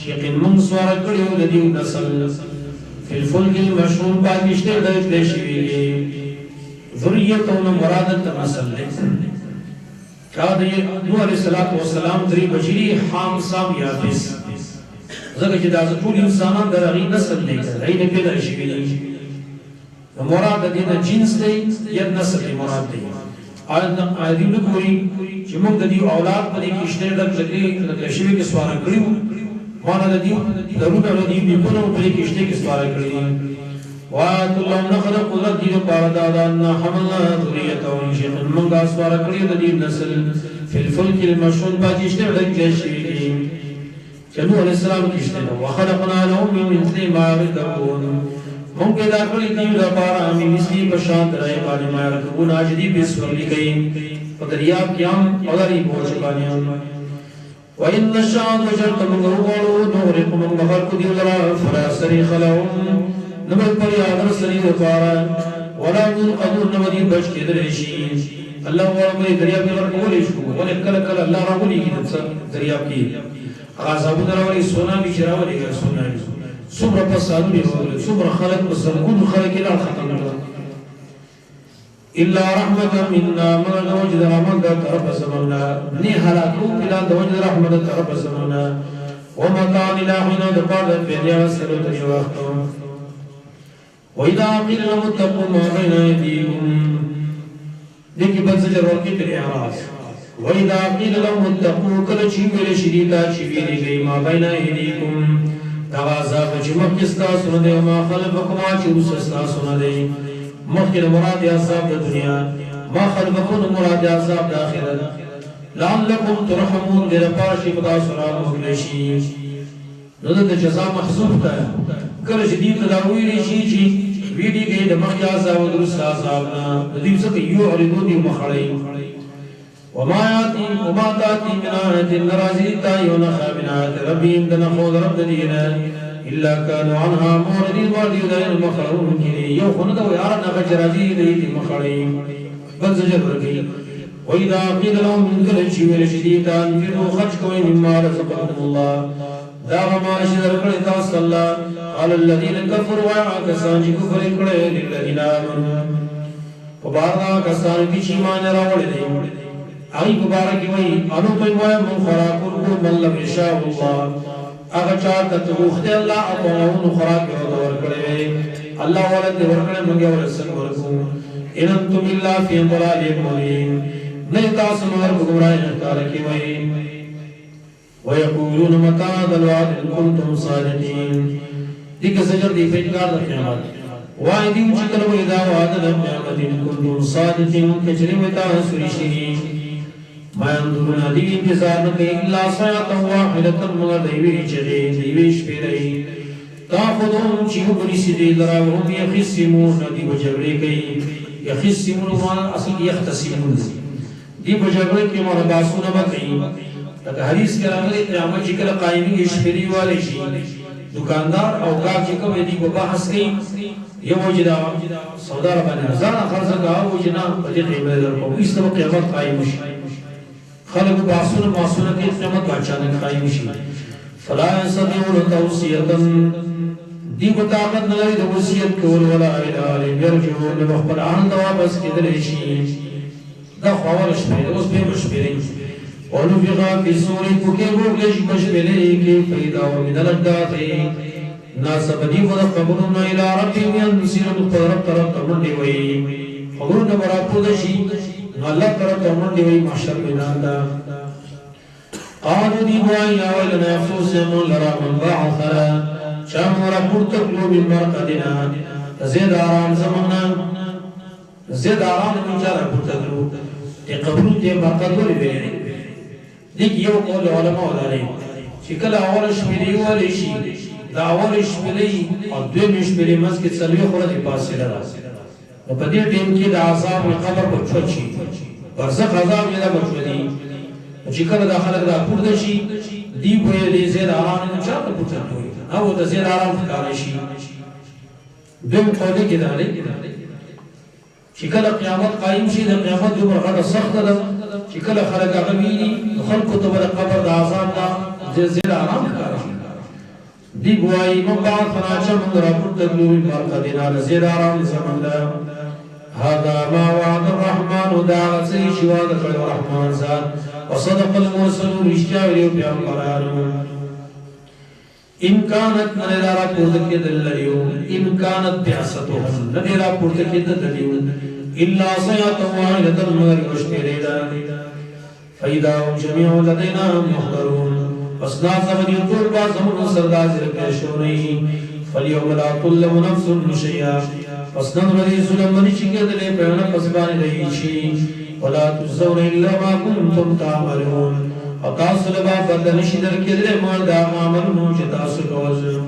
شيق من سوار کړیو لدی نسل في الفلك المشحون باقشته د کلیشوی ذریتون مرادت نسل کاده نوح علیہ السلام دری بشری حام سام یافس زګه چې دا ټول انسانان درغی نسل نه کوي نه پیدا شي مراد د دې جنس دی یا نسل دی مراد دی آیدی نکوئی چې موږ د دې اولاد په دې کې شته د کلیشوی کې سوار کړیو مانا د دې درونه د دې په په دې کې شته کې سوار کړی وات الله نخلق الذين باردادا حملنا ذريتهم شيخ من غاسوار کړی د دې نسل فی الفلك المشحون باجشته د کلیشوی چنو علیہ السلام کې شته وخلقنا لهم من مثل ما يركبون هم پیدا کړی دی د پاره امي مثلی بشات راي باندې ما يركبون اجدي بسورلی کوي په دریاب کې هم اوري بوج باندې وان الشاذ وجرت من غرور نوركم من غرق دي لرا فلا صريخ لهم نمل پر یادر سری د پاره ولا من قدر نمدي بچ کې درشي الله ورته دریاب کې ورکول شي ولې کله کله الله راولي کې دریاب کې غاظبو دراوري سونا به شراوري سونا صبر فسادوني صبر خلق وسلكون خلق الى ختم الا رحمه منا من وجد رحمه رب زمنا ني هلاكو الى وجد رحمه رب زمنا ومتى الى حين دبر الدنيا سلوت وقت واذا قيل لهم اتقوا ما بين ايديكم ديكي بزجر ورقي في الاعراض واذا قيل لهم اتقوا كل شيء شديدا شبيه ما بين ايديكم تغازا بجمع کستا سنده وما خلفكم آچوس استا سنده مخیر مراد عذاب دا دنیا ما خلفكم مراد عذاب دا آخرت لعلکم ترحمون دیر پارشی پتا سرام مگلشی نو د جزا محذوف تا کله چې دې تداوی لشي چې ویډی کې د مخیا عذاب درست عذابنا دې څه یو اړو دې مخړی وما تاتي من آية نرازي تايون خابنات ربهم دنخوض رب دينا إلا كانوا عنها موردين واردي دائن المخرون كني يوخون دو يارنا خجرازي ديت المخرين بل زجر ركي وإذا قيل لهم من كل شيء شديدا انفروا خرجكم مما رزقكم الله داغ ما شدر قلتا صلى قال الذين كفروا وعاكسان جي كفر قلت للذين آمنوا فبارنا كسان کی شیمان راوڑ دیں آئی مبارکی وی انو پیموائی من خراکن من لم یشاء اللہ اگر چاہتا تغوخت اللہ اقوانون خراک دور کرے اللہ ولد ورکنے منگے ورسن ورکو ان انتم اللہ فی انضلال مبین نیتا سمار بگمرائی نکارکی وی ویقولون متا دلوات ان کنتم صادقین دیکھ سجر دی فیجگار در قیامت وائی دیو چکل ویدہ وعدنا قیامت ان کنتم صادقین کچری ویتا سریشی ما ينظرون دي انتظار نکي الا صيحة واحدة مگر دیوی چغی دیویش پیرئی تاخذهم چیو بنیسی دی لرا وهم یخصمون دی بجگڑے کئی یخصمون مانا اصل یختصمون دی بجگڑے کی مانا باسون بکئی تک حدیث کے رنگلی قیامت چکل قائمی اشپری والے شی دکاندار اوقات چکل دی بباحث کئی یہ وجدہ سودار بنا زانا خرزگا وجنا پتیقی بیدر کو اس طبق قیامت قائم شی خلق باسون ماسون کی قیمت اچانک قائم شي فلا يستطيعون توصية دی کو طاقت نه لري د وصیت کول ولا اله يرجعون مخبر عن واپس کېدل شي دا خبر شپه اوس به مشبري اولو فيغا في سوري کوکه وګش مشبلي کې فیدا او من الدات ناسبدي ود قبرنا الى ربهم ينسر القرب طرف تمنډي وي خبرونه برا پود شي الله طرف تمنډي وي محشر میدان دا قالوا دي بوای یا ولنا افسوس من لرا من بعثنا شام ربط قلوب المرقدنا زید آرام زماننا زید آرام من جا ربط قلوب تی قبرو تی مرقد ولی بیلی دیکھ یو قول علماء داری چکل اولش ملی والی شی دا اولش ملی اور دویمش ملی مسکت سلوی خورد پاس لرا و پدیر ٹیم کی دا عذاب قبر بچوچ شی برزخ عذاب یدا بچودی چکل دا خلق دا پرد شی دی بوی دی زید آرام من چا پرد ہوئی او دا زید آرام فکارشی دوم قولی که داری چکل قیامت قائم شی دا قیامت دو برغد سخت دا چکل خلق غمینی خلق تبر قبر دا عذاب دا زید آرام فکارشی دی بوائی مبعاد فناچا من رابط تقلوبی مرقدنا دا زید آرام زمان دا هذا ما وعد الرحمن دا غصی شواد قلب الرحمن ذات وصدق المرسلون اشتاولیو پیامبرانو ان كانت نرى پورت کے دلیو ان كانت بعثتهم نرى پورت کے دلیو الا صيحة واحدة مگر مشکلیدا فإذا هم جميع لدينا محضرون پس نازم یطول بازمون سردازر پیشونی فاليوم لا تظلم نفس شيئا پس نظری ظلم چنگے دلے پیونا پسبانی رئیشی ولا تجزون الا ما كنتم تعملون اقاصل باب بدنشی در کدر مورد آمامل موجد کول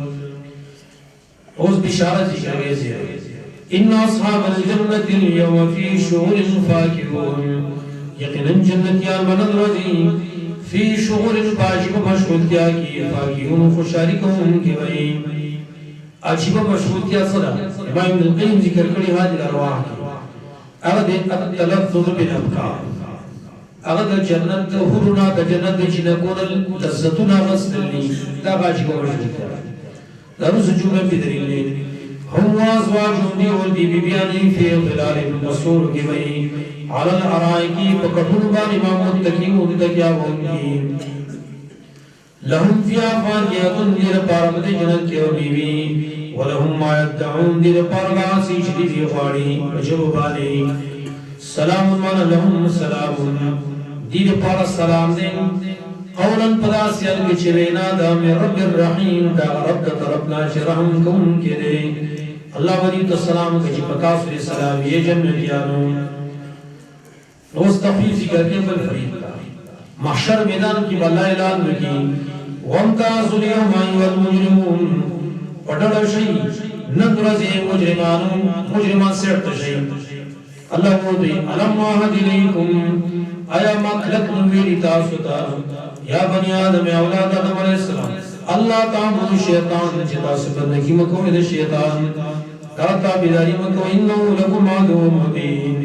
اوز بشارت شویزی ان اصحاب الجنة اليوم في شغل فاكهون یقینا جنتیان منن رضی فی شغل پاجب مشغولتیا کی فاکهون خوشحالی کون کی وئی عجیب مشغولتیا صدا امام ابن القیم ذکر کری حاضر ارواح کی اغد التلفظ بالابکار اغد جنت حرونا دا جنت چنکون لذتنا غسلنی دا غاجی کو مشغولتیا دا روز جمعہ بدرین لی هم وازواجون دی والدی بیبیانی فی ظلال مصور کی وئی علی العرائی کی پکڑون بان امام متقی مدتکیا ہونگی لهم فی آفاقیتن دیر پارمد جنت کے بیبی ولهم ما یدعون دیر پارگا سیچ دی فی خواری وجوبانی سلام من لهم سلام دیر پارا سلام دیں قولا پدا سیال کے چوینا دا من رب الرحیم دا رب دا طرفنا چرحم کون کے دے اللہ ودیت السلام کچی پتاسر سلام یہ جنتیانو نوستفی ذکر کے بل فرید محشر میدان کی بلا اعلان وکي وامتازوا اليوم ايها المجرمون پټړ شي نن ورځې مجرمان سرت شي الله وی الم واحد الیکم ایا مخلق ویلی تاسو ته یا بنی آدم اولاد آدم علیہ السلام الله تعالی شیطان چې تاسو بندگی مکوئ د شیطان تا بیداری مکوئ انه لکم عدو مبین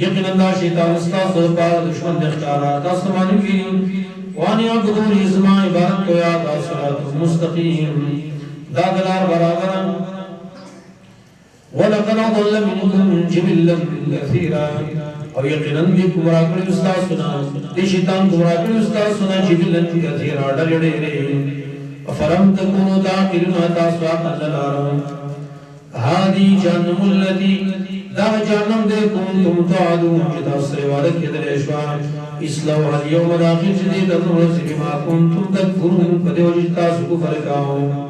یقینا دا شیطان استاسو لپاره دشمن د ښکارا تاسو باندې ویلی وان یعبدون ازما عبادت کو یا صراط مستقیم دا دلار برابر ولقد ضل منكم جبلا كثيرا او یقینا دې ګمراه کړی استاسونه دې شیطان ګمراه کړی استاسونه جبلا كثيرا ډېرې افرم تكونوا تعقلون تاسو عقل لرم هذه جهنم التي دا جهنم دې كنتم تعدون چې تاسو یې وعده کړی شو اسلام اليوم داخل جديد الرز بما كنتم تكفرون قد وجدت تاسو کفر کاو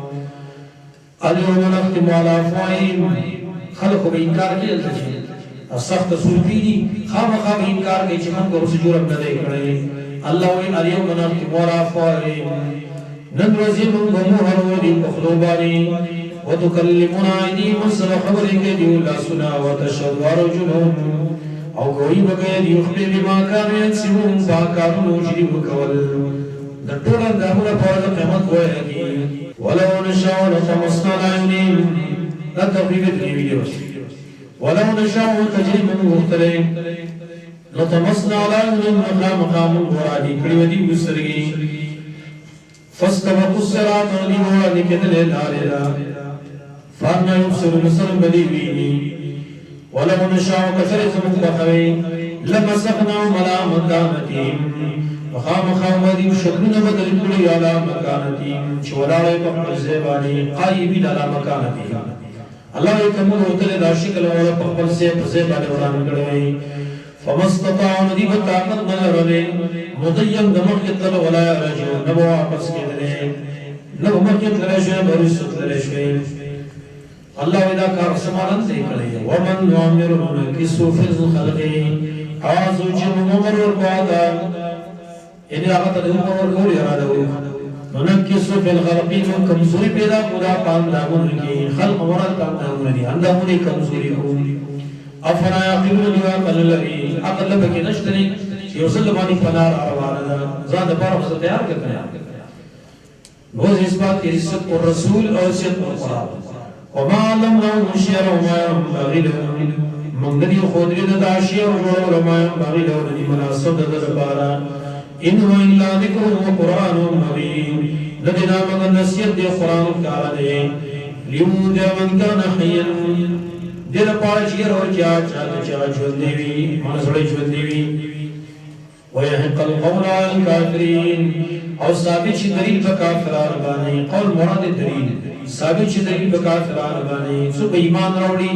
اليوم نختم على افواههم خلقو به انکار کېدل چې سخت صوفي دي خامخا به انکار کوي چې موږ ورسره جرم نه دی کړی الله وایي اليوم نختم على افواههم نن ورځې موږ مهر ودی په خلو باندې وتكلمنا ايديهم سره خبرې کوي لاسونه وتشهد ارجلهم او کوي بګي دی خپل بما كانوا يكسبون فاكانوا يجرمون کول د ټول اندامونه په قیامت وایي ولو نشاء لطمسنا العينين لا تقريبا الفيديو ولو نشاء تجري من مختلف لطمسنا العينين مقام ورادي كريودي بسرغي فاستبقوا الصراط ودي ورادي كدل الاريرا فانا يبصر مسلم بديويني ولو نشاء كثرت مخبخوي لمسخناهم على مقامتهم وخام ودي شكرنا بدل كل على مكانتهم شوراء بقر زباني قائبين على مكانتهم الله يكمل وتل دا شکل ولا بقر زباني وران کړي فمستطاعوا دي بطاقت نلرله مضيم دمخ يطل ولا رجو نبو واپس کېدل نو مکه ترشه برسوت لرشه الله اذا کار سمانن دی کړي ومن يعمر كسو في الخلق اعوذ جمع ورقادا ان هغه ته عمر ورکول اراده و ننکسو فی الخلقین کمزوری پیدا خدا پام دامون کی خلق مراد پام دامون دی اندامونی کمزوری کو افنا یقیمون دیو عقل لگی عقل بکی نشتنی یو سلمانی پنار آروانا زاد پارو خصد تیار کرتا ہے نوز اس بات کی عزت پر رسول اور عزت پر قرآن وما علمناهم الشعر وما ينبغي لهم من ندی خودری دا شعر وما ينبغي لهم ندی مناسب دا دبارا انه الا ذکر وقرآن مبین لدینا مگر نصیحت دی قرآن کارا دے لیونذر من کان حیا دل پاچیر اور چا جوندیوی منسڑی جوندیوی ويحق القول على الكافرين او ثابت شي دلیل په کافرانو باندې قول مراد دلیل ثابت شي دلیل په کافرانو باندې سو په ایمان راوړي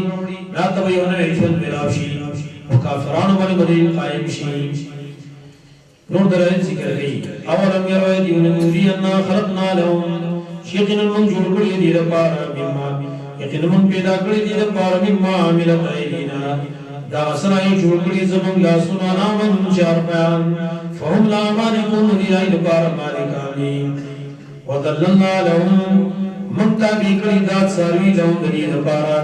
راته ویونه ژوند ملاشي او کافرانو باندې دلیل قائم شي نور درائن ذکر گئی اولم یرو دیونموری انا خلقنا لهم شیقنا من جوڑ کری دیر پارا مما یقینا من پیدا کری دیر پارا مما عملت ایدینا دا سرائی جوڑ کری زمان لا سنا نامن چار پیان فهم لا مالکون دیر آئی پارا مالکانی وذللنا لهم من تابی کری داد ساروی لهم دیر پارا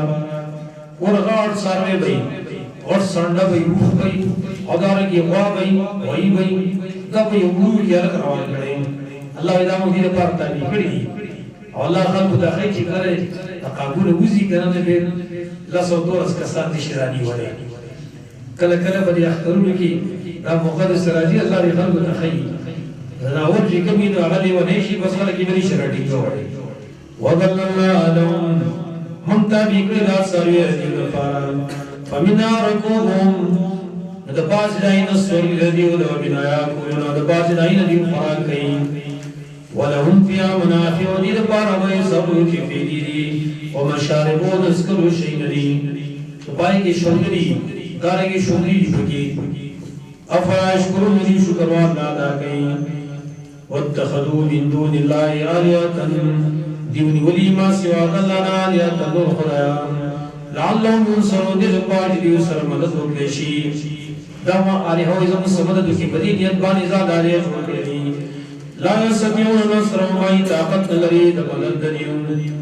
ورغار ساروی بئی اور سنڈا بئی روح بئی ادارنګي غوا وای وای دا په یو نور یې روان کړي الله دا مو دې په اړه دی کړی او الله خلق د خیر چې کړي تقابل وزي کنه به لاسو دورس کسان دي شرانی وړي کله کله به اخترونه کې دا مقدس راځي الله دې خلق د خیر دا اور چې کومې نو هغه دی ونه شي بس هغه کې به شرانی وړي وذللنا لهم من تابع کړي دا سره دې لپاره فمنا ركوبهم د باز داین سوري لدی او د بنایا کوونه د باز داین دی خوراک کوي ولهم فيها منافع دي د پاره وي سبو کې فيدي دي او مشاربو د سکرو شي ندي پای کې شونګري دارنګي شونګري دي افاش کورو دي شکر ادا کوي واتخذوا من دون الله آلهة دیونی ولی ما سوا الله آلهة خدایان لعلهم ينصرون دي د پاره دي سره مدد وکړي شي دا ما آلیه و ازم سمدد کی بدی نیت بانی زاد آلیه جوڑ کردی لا یستطيعون نصرهم ای طاقت نلری دمدد دنیون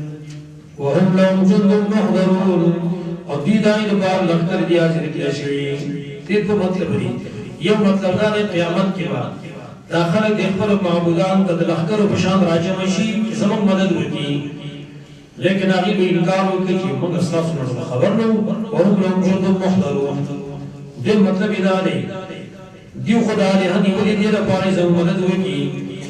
وهم لهم جند محضرون او دی دائی دبار لختر دیا جرکیا شوی دید کو مطلب دی یو مطلب دا قیامت کے بعد داخل دیکھر معبودان تد لختر و پشاند راجم شی زمان مدد ہوتی لیکن آگی بھی انکار ہوتی کہ منگ اسلاف سنو خبر نو وهم لهم جند محضرون دید مطلب دا دی دیو خدا دی ہنی ولی دید پاری زمان مدد ہوتی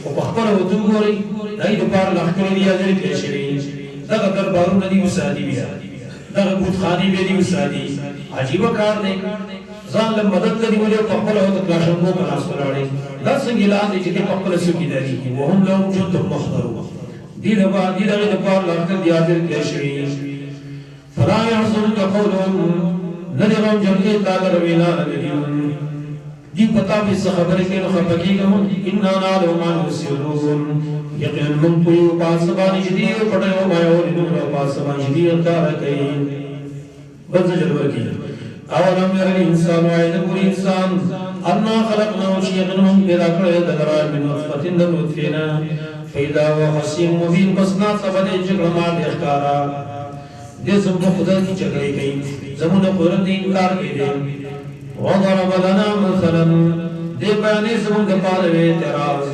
و پخبر ہوتو گوری دائی دپار لختر دیا جرکیا شوی دغه دربارونه دی وسادي بیا دغه بوتخانی به دی وسادي عجیب کار دی ځان له مدد کوي ولې په خپل او تکلاشن کو پلاس ولاړي دا څنګه اعلان دي چې په خپل سګیداري کی وهم لهم جند محضرون دي دغه په لارکه دی حاضر کې شي فلا يحزنك قولهم ندغم جنګي تعالی روینا دی پتا به خبره کې نو خبرګي کوم ان نالو ما نسيرون یقین من پوی پاسبانی جدی پټو ما یو نو پاسبانی جدی کار کوي بز جلوه کی اولم ير الانسان وعد پوری انسان ان خلقنا شيئا پیدا کړی دغرا من نطفه نطفنا فاذا هو خصيم مبين بسنا سبد جګړه ما د ښکارا دې زموږ خدای کی جګړه کوي زموږ قرآن دې انکار کوي وضرب لنا مثلا دې بیانې زموږ د پاره اعتراض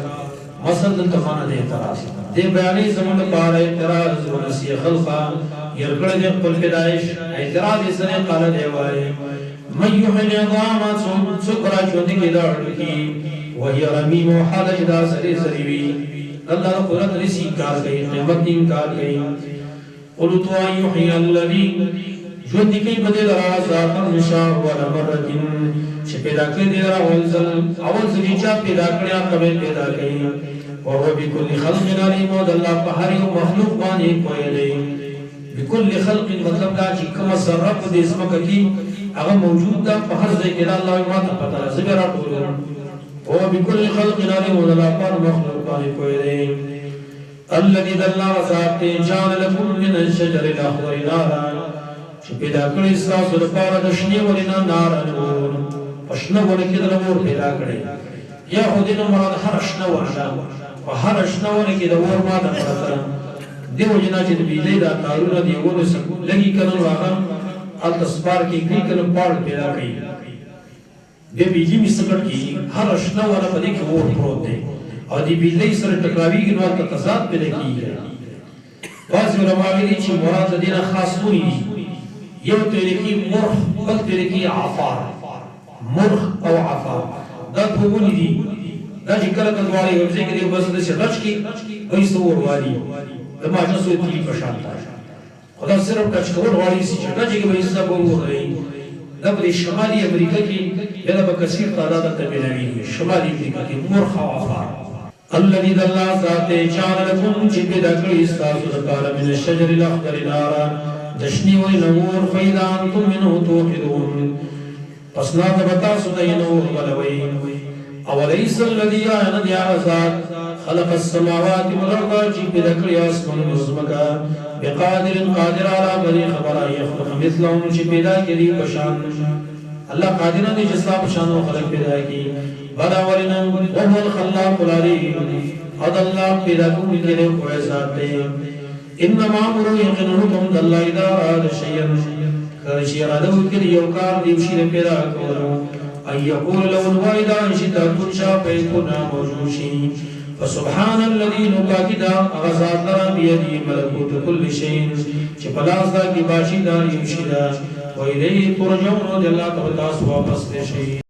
مثلا تمانه دې اعتراض دې بیانې زموږ د پاره اعتراض ونسی خلقا يرکړه دې خپل پیدائش اعتراض یې سره قال دی وای من يحيي العظام سكرا چوندې کې دا ورکی وهي رميم حال اذا سري سري الله قرآن رسی انکار کوي قیامت انکار کوي قل تو يحيي الذي ژوند کې بدل راځه پر نشا ولا مرتين چې پیدا کړی دی اول ځل چې پیدا کړی هغه پیدا کړی او هو بكل خلق عليم او الله په هر یو مخلوق باندې کوي دی بكل خلق مطلب دا چې کوم ذره په دې اسمه کې هغه موجود ده په هر ځای کې الله ما ته پته زګر راټول او بكل خلق عليم او الله په مخلوق باندې کوي دی الذي دل ذات جعل لكم من الشجر الاخضر نارا چې پیدا کړی تاسو لپاره د شنی ورنا نار نور پښنه ورکې د نور پیدا کړی یا هدین مراد هر شنه ورنا او هر شنه ورکې د ور ما د پرته دیو جنا چې د بیلې دا کارونه دی ونه لګي کړه واغه ال تصبار کې کې کله پاړ پیدا کړی د بیلې مستقر کې هر شنه ور په دې کې ور پروت دی او د بیلې سره ټکراویږي نو ته تضاد پیدا کیږي بعض علماء دي چې مراد دینه خاص وي یو طریقی مرخ بل طریقی عفار مرخ او عفار دا پولی دی دا چې کله کدواری وبزی که دیو بس دسی رچ کی ویستو ورواری دا ماجنسو تیلی پشانتا خدا صرف کچ کور واری سی چه رچ که ویستا بورو رئی دا بلی شمالی امریکا کی بیدا با کثیر تعداد تبینوی شمالی امریکا کی مرخ او عفار الذي دل ذات جعل لكم چې پیدا کړی تاسو لپاره من الشجر الاخضر نارا دشنی وی نور فیدا انتم منه توقدون پس ناد بتا سدی نور ولوی اولیس الذی آینا دی آزاد خلق السماوات والارض جی پیدا کړی اسمان مزمکا بقادر قادر علی بنی خبر یخلق مثلهم چې پیدا کړي بشان الله قادر دی چې ستا بشان خلق پیدا کی بلا ورنا وهو الخلاق العلیم اد الله پیدا کوونکی کوی ذات دی انما امر يقينهم الله اذا اراد شيئا كشي اراده وکړي یو کار دی چې پیدا کولو اي يقول له الواحد انشد تنشا فيكون موجوشي فسبحان الذي نقاكدا غزاد بيدي ملكوت كل شيء چې بلاس دا کی باشي دا یمشي دا و الیه ترجعون الله تعالی واپس شي